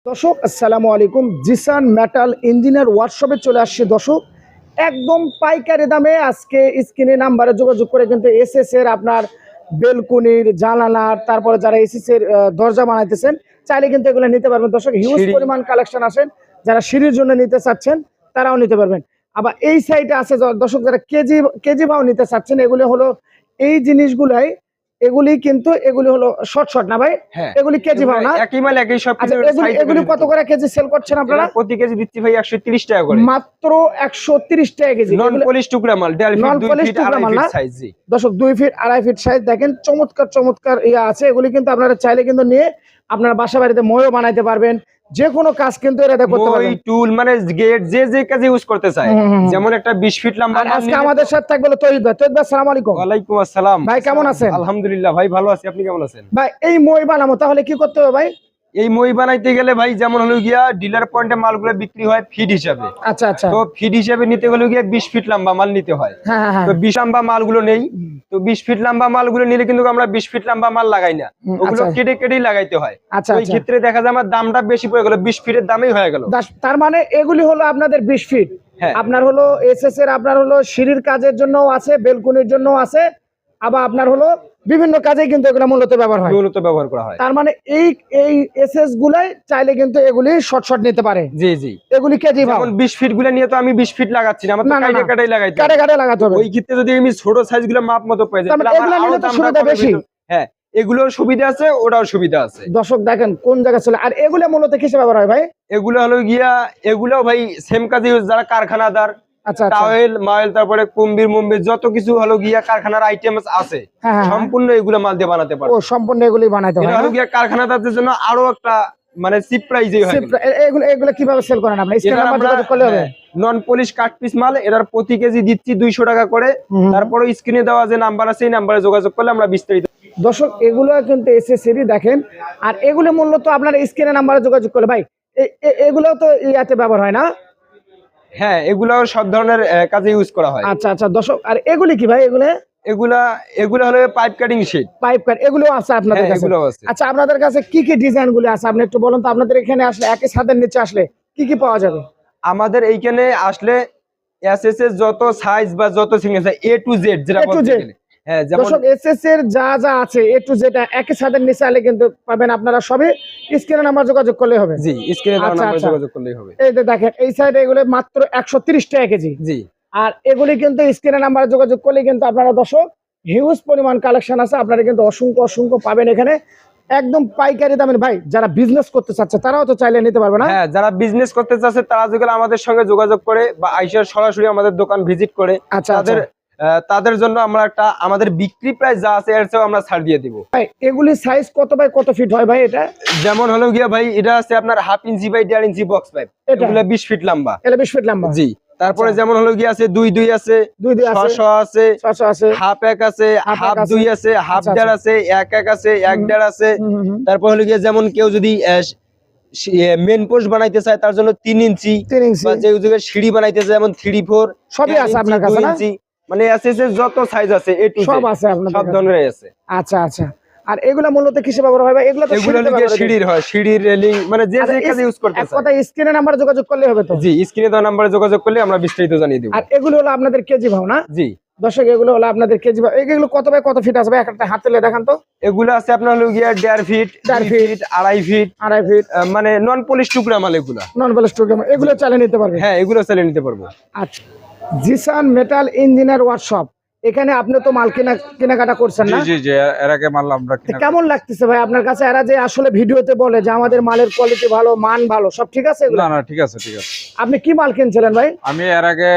দর্শক আসসালামু আলাইকুম। জিসান মেটাল ইঞ্জিনিয়ার ওয়ার্কশপে চলে আসছে দর্শক, একদম পাইকারি দামে। আজকে স্ক্রিনে নাম্বারে যোগাযোগ করে কিন্তু এসএস এর আপনার বেলকুনির জানালার, তারপরে যারা এসএস এর দরজা বানাইতেছেন চাইলে কিন্তু এগুলো নিতে পারবেন দর্শক। হিউজ পরিমাণ কালেকশন আসেন, যারা সিঁড়ির জন্য নিতে চাচ্ছেন তারাও নিতে পারবেন। আবার এই সাইডে আছে দর্শক যারা কেজি ভাও নিতে চাচ্ছেন, এগুলো হলো এই জিনিসগুলাই, এগুলি কিন্তু এগুলি হলো শর্ট না ভাই? এগুলি কেজি ভাও না, একই মাল একই সব। আচ্ছা এগুলি কত করে কেজি সেল করছেন আপনারা? প্রতি কেজি দিচ্ছি ভাই 130 টাকা করে, মাত্র 130 টাকা কেজি। নন পলিশ টুকরা মাল, 1.5 ফিট 2 ফিট সাইজ। জি দর্শক 2 ফিট 2.5 ফিট সাইজ দেখেন, চমৎকার ইয়া আছে। এগুলি কিন্তু আপনারা চাইলে কিন্তু নিয়ে আপনারা বাসা বাড়িতে ময়ও বানাইতে পারবেন, যে কোনো কাজ কিন্তু এটা করতে পারবেন। ওই টুল মানে গেট যে কাজে ইউজ করতে চায়, যেমন একটা 20 ফিট লম্বা। আজকে আমাদের সাথে থাকবে তৌহিদ ভাই। তৌহিদ ভাই আসসালামু আলাইকুম। ওয়া আলাইকুম আসসালাম ভাই, কেমন আছেন? আলহামদুলিল্লাহ ভাই, ভালো আছি। আপনি কেমন আছেন ভাই? এই মই বানাবো তাহলে কি করতে হবে ভাই? এই মই বানাইতে গেলে ভাই যেমন হলো গিয়া ডিলার পয়েন্টে মালগুলো বিক্রি হয় ফিট হিসাবে। আচ্ছা। তো ফিট হিসাবে নিতে গেলে গিয়া 20 ফিট লম্বা মাল নিতে হয়। তো 20 লম্বা মালগুলো নেই, তো 20 ফিট লম্বা মালগুলো নিলে কিন্তু আমরা 20 ফিট লম্বা মাল লাগাই না, ওগুলো কেটেই লাগাইতে হয়। ওই ক্ষেত্রে দেখা যায় আমার দামটা বেশি পড়ে গেল, 20 ফিটের দামই হয়ে গেল। তার মানে এগুলি হলো আপনাদের 20 ফিট। আপনার হলো এসএস এর, আপনার হলো সিঁড়ির কাজের জন্য আছে, বেলকুনির জন্য আছে, আবার আপনার হলো বিভিন্ন কাজে কিন্তু এগুলো মূলত ব্যবহার করা হয়। তার মানে এই এসএস গুলাই চাইলে কিন্তু এগুলি শর্ট নিতে পারে। জি এগুলি কেজি ভাও। যেমন 20 ফিট গুলো নিয়ে তো আমি 20 ফিট লাগাচ্ছি না, আমার তো কাটাই লাগাতে হবে। ওই ক্ষেত্রে যদি আমি ছোট সাইজ গুলো মাপ মতো পেয়ে যাই তাহলে আমার আরো দামটা বেশি। হ্যাঁ, এগুলোর সুবিধা আছে, ওটাও সুবিধা আছে। দর্শক দেখেন কোন জায়গা চলে। আর এগুলো মূলত কিসে ব্যবহার হয় ভাই? এগুলো হলো গিয়া এগুলো ভাই সেম কাজে ইউজ, যারা কারখানাদার, টাওয়েল মাইল, তারপরে কুম্বির মুম্বির যত কিছু হলো গিয়া কারখানার আইটেমস আছে, সম্পূর্ণ এগুলো মাল দিয়ে বানাতে পারে। সম্পূর্ণ এগুলি বানাতে হয়। হলো গিয়া কারখানাদারদের জন্য আরো একটা মানে চিপ প্রাইজে হয়। এগুলো কিভাবে সেল করেন আপনি? স্ক্রিনে নাম্বার যোগাযোগ করলে হবে। নন পলিশ কাট পিস মাল, এটার প্রতি কেজি দিচ্ছি 200 টাকা করে। তারপরে স্ক্রিনে দেওয়া যে নাম্বার আছে এই নাম্বারে যোগাযোগ করলে আমরা বিস্তারিত। দর্শক এগুলো কিন্তু এসএসসি দেখেন, আর এগুলো মূলত আপনার স্ক্রিনে নাম্বারে যোগাযোগ করলে ভাই এগুলো তো ইয়াতে ব্যবহার হয় না? হ্যাঁ, এগুলো সব ধরনের কাজে ইউজ করা হয়। আচ্ছা দর্শক, আর এগুলি কি ভাই? এগুলো হলো পাইপ কাটিং শীট। পাইপ কাট এগুলো আছে আপনাদের কাছে? আচ্ছা, আপনাদের কাছে কি ডিজাইন গুলো আছে আপনি একটু বলুন তো। আপনাদের এখানে আসলে একই ছাদের নিচে আসলে কি পাওয়া যাবে? আমাদের এইখানে আসলে এসএস এর যত সাইজ বা যত সিগনেচার A to Z যেটা বলতে গেলে, হ্যাঁ দর্শক এসএস এর যা আছে A to Z একই ছাদের নিচে আলে কিন্তু পাবেন আপনারা। সবই স্ক্রিনে নাম্বার যোগাযোগ করলে হবে। জি, স্ক্রিনে নাম্বার যোগাযোগ করলেই হবে। এই যে দেখেন এই সাইডে এগুলো মাত্র 130 টাকা কেজি। জি, আর এগুলি কিন্তু স্ক্রিনে নাম্বারে যোগাযোগ করলে কিন্তু আপনারা দর্শক হিউজ পরিমাণ কালেকশন আছে, আপনারা কিন্তু অসংখ্য পাবেন এখানে একদম পাইকারি দামে। ভাই যারা বিজনেস করতে চাচ্ছে তারাও তো চাইলে নিতে পারবে না? হ্যাঁ, যারা বিজনেস করতে চাচ্ছে তারা যদি আমাদের সঙ্গে যোগাযোগ করে বা আইসা সরাসরি আমাদের দোকান ভিজিট করে, তাদের জন্য আমরা আমাদের বিক্রি প্রাইস যা আছে এর চেয়েও আমরা ছাড় দিয়ে দিব। ভাই এগুলি সাইজ কত বাই কত ফিট হয় ভাই? এটা যেমন হলো গিয়া ভাই, এটা আছে আপনার 1/2 inch by 1.5 inch box pipe, এগুলো 20 ফিট লম্বা। এটা 20 ফিট লম্বা। জি, তারপরে যেমন হলো গিয়া আছে 2 আছে, 600 আছে, 1/2 1 আছে, 1/2 2 আছে, 1/2 1.5 আছে, 1 1 আছে, 1 1.5 আছে। তারপর হলো গিয়া যেমন কেউ যদি মেন পোস্ট বানাইতে চায় তার জন্য 3 ইঞ্চি, বা যে সিঁড়ি বানাইতে চায় যেমন 3 4 সবই আছে আপনার কাছে না? মানে এসএস এর যত সাইজ আছে A to Z সব আছে আপনাদের সব ধরনের আছে। আচ্ছা। আর এগুলা মূলত কিসে ব্যবহার হয় ভাই? এগুলো তো সিঁড়ির হয়, সিঁড়ির রেলিং, মানে যে কাজে ইউজ করতে চায়। এক কথা স্ক্রিনে নাম্বারে যোগাযোগ করলে হবে তো? জি, স্ক্রিনে দেওয়া নাম্বারে যোগাযোগ করলে আমরা বিস্তারিত জানিয়ে দেব। আর এগুলো হলো আপনাদের কেজি ভাও না? জি দর্শক, এগুলো হলো আপনাদের কেজি ভাও। এগুলো কত বাই কত ফিট আছে ভাই? একটা হাতে তুলে দেখান তো। এগুলো আছে আপনার হলো গিয়া 1.5 ফিট, 2.5 ফিট, মানে নন পলিশ টুকরা মাল। এগুলো নন পলিশ টুকরা মাল, এগুলো চালিয়ে নিতে পারবে? হ্যাঁ, এগুলো চালিয়ে নিতে পারবো। আচ্ছা, জিসান মেটাল ইঞ্জিনিয়ার ওয়ার্কশপ, এখানে আপনি তো মাল কেনাকাটা করছেন না? জি, এর আগে মাল আমরা কেমন লাগতেছে ভাই আপনার কাছে? এরা যে আসলে ভিডিওতে বলে যে আমাদের মালের কোয়ালিটি ভালো, মান ভালো, সব ঠিক আছে? না, ঠিক আছে। আপনি কি মাল কিনছিলেন ভাই? আমি এর আগে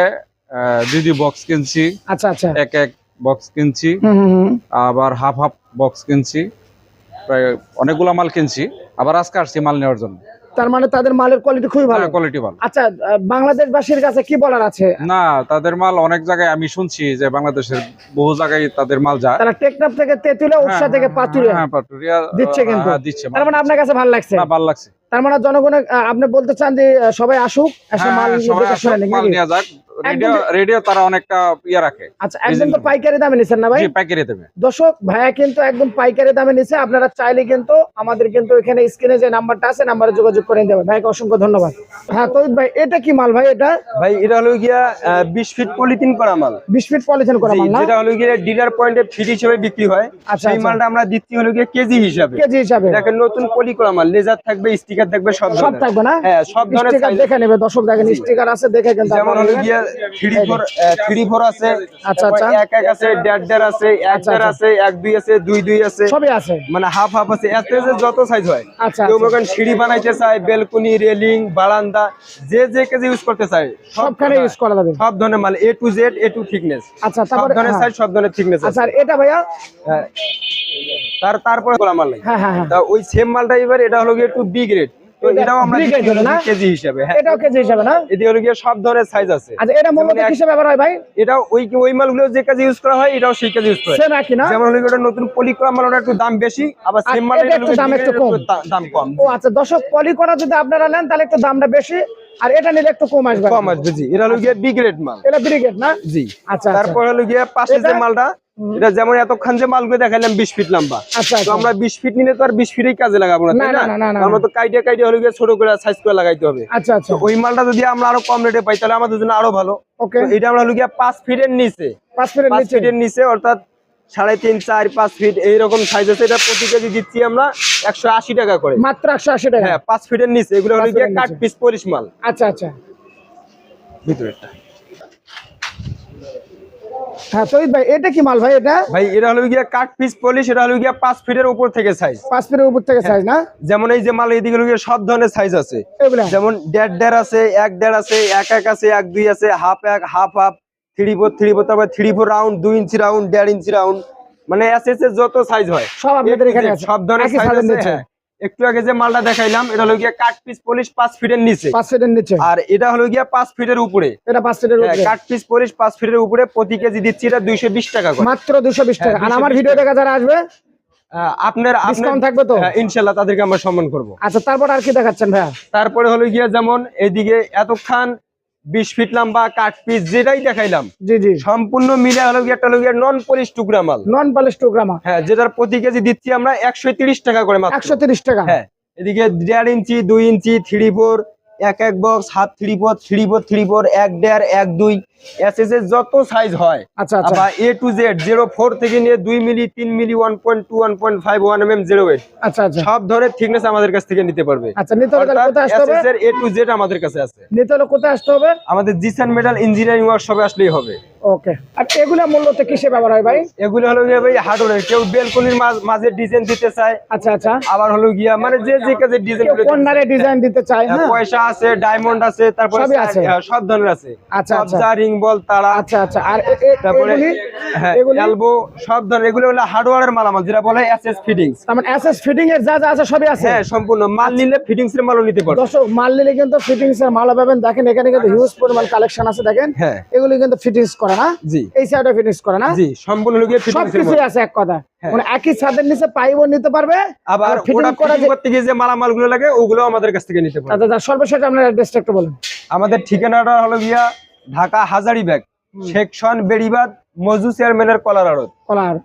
2 বক্স কিনছি। আচ্ছা এক বক্স কিনছি, আবার হাফ বক্স কিনছি, প্রায় অনেকগুলো মাল কিনছি। আবার আজকে আসছি মাল নেওয়ার জন্য। তার মানে তাদের মালের কোয়ালিটি খুবই ভালো? কোয়ালিটি ভালো। আচ্ছা, বাংলাদেশবাসীর কাছে কি বলার আছে? না, তাদের মাল অনেক জায়গায় আমি শুনছি যে বাংলাদেশের বহু জায়গায় তাদের মাল যায়। তারা টেকনাফ থেকে তেতুলিয়া, উড়িষ্যা থেকে পাতুরিয়া দিচ্ছে, কিন্তু তার মানে আপনার কাছে ভালো লাগছে? না, ভালো লাগছে। তার মানে জনগণের আপনি বলতে চান যে সবাই আসুক, এসে মাল নিয়ে যাক, রেডিও তারা অনেকটা ইয়ে রাখে। আচ্ছা, একদম তো পাইকারি দামে নিছেন না ভাই? জি, পাইকারি দেবে। দর্শক, ভাইয়া কিন্তু একদম পাইকারি দামে নিছে। আপনারা চাইলে কিন্তু আমাদের কিন্তু এখানে স্ক্রিনে যে নাম্বারটা আছে নাম্বারে যোগাযোগ করে দেবেন। ভাইকে অসংখ্য ধন্যবাদ। হ্যাঁ তৌহিদ ভাই, এটা কি মাল ভাই? এটা ভাই এটা হলো গিয়া 20 ফিট পলিথিন করা মাল। 20 ফিট পলিথিন করা মাল না? যেটা হলো গিয়া ডিলার পয়েন্টে ফিট হিসেবে বিক্রি হয়। আচ্ছা, সেই মালটা আমরা দিচ্ছি হলো গিয়া কেজি হিসাবে। কেজি হিসাবে। দেখেন নতুন পলি করা মাল, লেজার থাকবে, স্টিকার থাকবে, সব থাকবে না? হ্যাঁ, সব ধরনের স্টিকার দেখে নেবে দর্শক, দেখেন স্টিকার আছে, দেখে কিন্তু যেমন হলো গিয়া 3-4 আছে, আচ্ছা, আচ্ছা। 1-1 আছে, 1.5 আছে, 1.5 আছে, 1-2 আছে, 2-2 আছে, সবই আছে। মানে হাফ হাফ আছে, এতে যত সাইজ হয়। আচ্ছা, কেউ মনে করেন সিঁড়ি বানাইতে চায়, বেলকনি, রেলিং, বারান্দা, যে কাজে ইউজ করতে চায় সবখানে ইউজ করা যাবে। সব ধরনের মাল, A to Z, A to thickness। আচ্ছা, সব তারপরে ধরনের সাইজ, সব ধরনের thickness আচ্ছা, আছে। আর এটা ভাইয়া? হ্যাঁ, তারপরে করা মাল নাই। হ্যাঁ হ্যাঁ হ্যাঁ। তা ওই সেম মালটা এবার এটা হলো গিয়ে একটু বি গ্রেড, তো এটাও আমরা B grade হলো না? কেজি হিসাবে। হ্যাঁ, এটাও কেজি হিসাবে না? এদিকে হলো গিয়ে সব ধরনের সাইজ আছে। আচ্ছা, এটা মূলত কিসে ব্যবহার হয় ভাই? এটা ওই মালগুলো যে কাজে ইউজ করা হয় এটাও সেই কাজে ইউজ করা হয়। সেম একই না? যেমন হলো গিয়ে ওটা নতুন পলি করা মাল, ওটা একটু দাম বেশি, আবার সেম মাল এটা একটু দাম একটু কম। দাম কম। ও আচ্ছা, দর্শক, পলি করা যদি আপনারা নেন তাহলে একটু দামটা বেশি, আর এটা নিলে একটু কম আসবে। কম আসবে, জি। এটা হলো গিয়ে বি গ্রেড মাল। এটা ব্রিগেড না? জি। আচ্ছা, তারপর হলো গিয়ে পাশে যে মালটা, এটা যেমন এতক্ষণ যে মালগুলো দেখাইলাম 20 ফিট লম্বা, আচ্ছা, তো আমরা 20 ফিট নিলে তো আর 20 ফিটেই কাজে লাগাবো না, তাই না, না, না, না? না। আমরা তো কাইটে হলো গিয়ে ছোট করে সাইজ করে লাগাইতে হবে। আচ্ছা আচ্ছা, ওই মালটা যদি আমরা আরো কম রেটে পাই তাহলে আমাদের জন্য আরো ভালো। ওকে। তো এটা আমরা হলো গিয়ে 5 ফিটের নিচে, 5 ফিটের 5 নিচে। ফিটের নিচে অর্থাৎ 3.5, 4, 5 ফিট এইরকম সাইজ আছে। এটা প্রতি কেজি দিচ্ছি আমরা 180 টাকা করে, মাত্র 180 টাকা। হ্যাঁ, 5 ফিটের নিচে। এগুলো হলো 5 গিয়ে ফিটের কাট নিচে। পিস পলিশ মাল। আচ্ছা আচ্ছা, ভিতরেরটা। হ্যাঁ তৌহিদ ভাই, এটা কি মাল ভাই? এটা ভাই এটা হলো গিয়ে কাট পিস পলিশ, এটা হলো গিয়ে 5 ফিটের উপর থেকে সাইজ। 5 ফিটের উপর থেকে সাইজ না? যেমন এই যে মাল, এইদিকে হলো গিয়ে সব ধরনের সাইজ আছে। এগুলা যেমন 1.5 আছে, 1.5 আছে, 1-1 আছে, 1-2 আছে, হাফ 1, হাফ হাফ, 3-4, তারপর 3-4 রাউন্ড, 2 ইঞ্চি রাউন্ড, 1.5 ইঞ্চি রাউন্ড, মানে এসএস এর যত সাইজ হয় সব আপনাদের এখানে আছে, সব ধরনের একই সাইজ সাইজের আছে। নিচে। হ্যাঁ, একটু আগে যে মালটা দেখাইলাম এটা হলো গিয়ে কাট পিস পলিশ 5 ফিটের নিচে, 5 ফিটের নিচে। আর এটা হলো গিয়ে 5 ফিটের উপরে। এটা 5 ফিটের উপরে, কাট পিস পলিশ 5 ফিটের উপরে। প্রতি কেজি দিচ্ছি এটা 220 টাকা করে, মাত্র 220 টাকা। হ্যাঁ, আর আমার 220 ভিডিও দেখা যারা আসবে আপনার ডিসকাউন্ট থাকবে তো? ইনশাআল্লাহ তাদেরকে আমরা সম্মান করব। আচ্ছা, তারপর আর কি দেখাচ্ছেন ভাইয়া? তারপরে হলো গিয়ে যেমন এইদিকে এতক্ষণ 20 ফিট লম্বা কাট পিস যেটাই দেখাইলাম, জি জি, সম্পূর্ণ মিলে হলো গিয়ে একটা হলো গিয়ে নন পলিশ টুকরা মাল। নন পলিশ টুকরা। হ্যাঁ, যেটার প্রতি কেজি দিচ্ছি আমরা 130 টাকা করে মাত্র। 130 টাকা। হ্যাঁ, এদিকে 1.5 ইঞ্চি, 2 ইঞ্চি, 3-4, 1-1 বক্স, হাফ 3-4, 3-4, 1.5, 1-2 এসএস এর যত সাইজ হয়। আচ্ছা আচ্ছা, বা A to Z 04 থেকে নিয়ে 2 মিলি, 3 মিলি, 1.2, 1.5, 1 mm, 08 আচ্ছা আচ্ছা, সব ধরনের থিকনেস আমাদের কাছ থেকে নিতে পারবে। আচ্ছা, নিতে হলে তাহলে কোথায় আসতে হবে? এসএস এর A to Z আমাদের কাছে আছে। নিতে হলে কোথায় আসতে হবে? আমাদের জিসান মেটাল ইঞ্জিনিয়ারিং ওয়ার্কশপে আসলেই হবে। ওকে। আর এগুলা মূলত কিসে ব্যবহার হয় ভাই? এগুলো হলো গিয়ে ভাই হার্ডওয়্যার, কেউ বেলকনির মাঝে ডিজাইন দিতে চায়, আচ্ছা আচ্ছা, আবার হলো গিয়া মানে যে কাজে ডিজাইন কেউ কর্নারে ডিজাইন দিতে চায়। হ্যাঁ, পয়সা আছে, ডায়মন্ড আছে, তারপর সবই আছে। সব ধরনের আছে। আচ্ছা, আচ্ছা। কবজা, রিং বল, তারা, আচ্ছা আচ্ছা, আর তারপরে হ্যাঁ এগুলি এলবো, সব ধরনের। এগুলো হলো হার্ডওয়্যারের মালামাল, যেটা বলে এসএস ফিটিংস। মানে এসএস ফিটিং এর যা যা আছে সবই আছে। হ্যাঁ, সম্পূর্ণ মাল নিলে ফিটিংস এর মালও নিতে পারবে। দর্শক, মাল নিলে কিন্তু ফিটিংস এর মাল পাবেন। দেখেন এখানে কিন্তু হিউজ পরিমাণ কালেকশন আছে। দেখেন হ্যাঁ, এগুলি কিন্তু ফিটিংস করে না? জি। এই সাইডে ফিটিংস করে না? জি, সম্পূর্ণ হলো গিয়ে ফিটিংস এর সবকিছু মাল। আছে এক কথা। হ্যাঁ। মানে একই ছাদের নিচে পাইবও নিতে পারবে, আবার ফিটিং ওটা করা ফিটিং করতে গিয়ে যে মালামাল গুলো লাগে ওগুলো আমাদের কাছ থেকে নিতে পারবে। আচ্ছা, সর্বশেষ আপনার অ্যাড্রেসটা একটু বলুন। আমাদের ঠিকানাটা হলো গিয়া ঢাকা হাজারিবাগ, সেকশন বেড়িবাদ, মজু চেয়ারম্যানের কলার আড়ত। কলার